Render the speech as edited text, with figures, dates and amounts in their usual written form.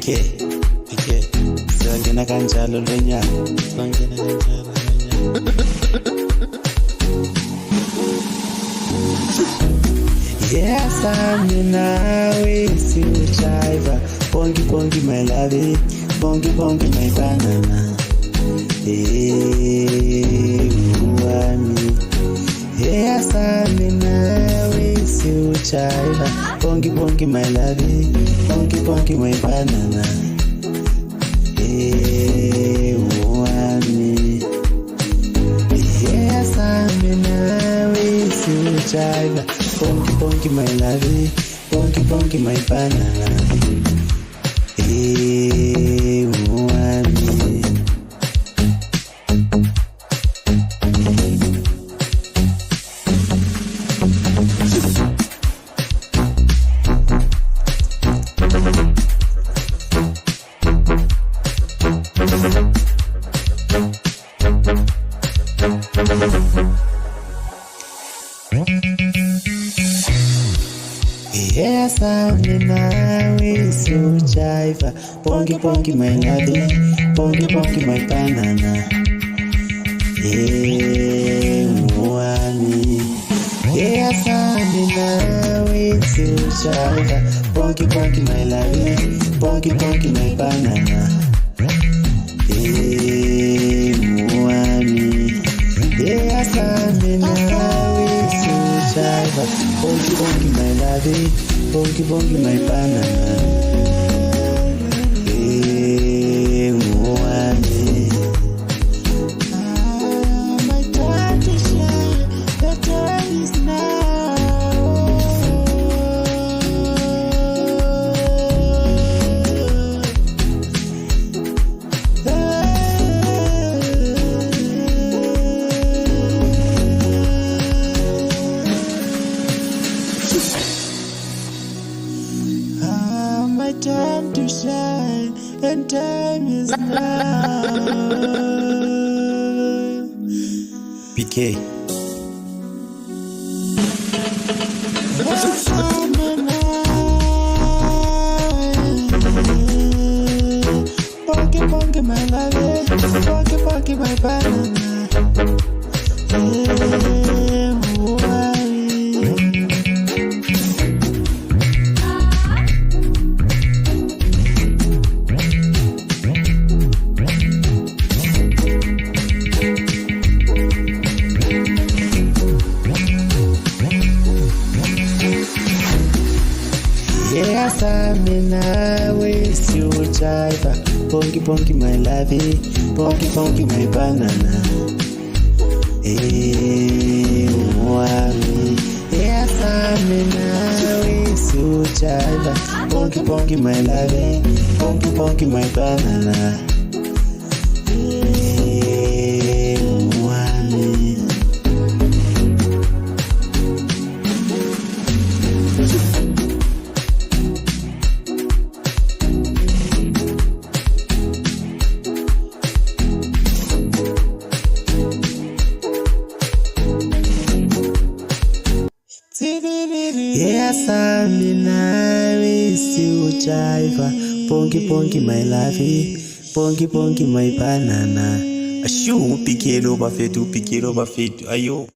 PK Sangena kanjalo lenyama Sangena kanjalo Yes, I'm nawe siuchaiva Pongi pongi my love Pongi pongi my banana Uwami Yes, I'm nawe siuchaiva Pongi pongi my love Pongi pongi my banana Uwami Yes, I'm nawe siuchaiva Pongi pongi my love, pongi pongi my banana. Uwami. Yes, I'm nawe siuchaiva Pongi pongi my love Pongi pongi my banana Uwami Yes, I'm nawe siuchaiva Pongi pongi my love Pongi pongi my banana Uwami Yes, I'm nawe siuchaiva Pongi pongi my love Pongi pongi my banana Uwami My time to shine The time is My time to shine, and time is now. PK. Pongi pongi my love, pongi pongi my banana. Yes, I'm nawe siuchaiva Pongi pongi my love Pongi pongi my banana Uwami Yes, I'm nawe siuchaiva Pongi pongi my love Pongi pongi my banana Uwami Yes, I'm nawe siuchaiva Pongi pongi my love Pongi pongi my banana Ashu upikelo bafetu ayo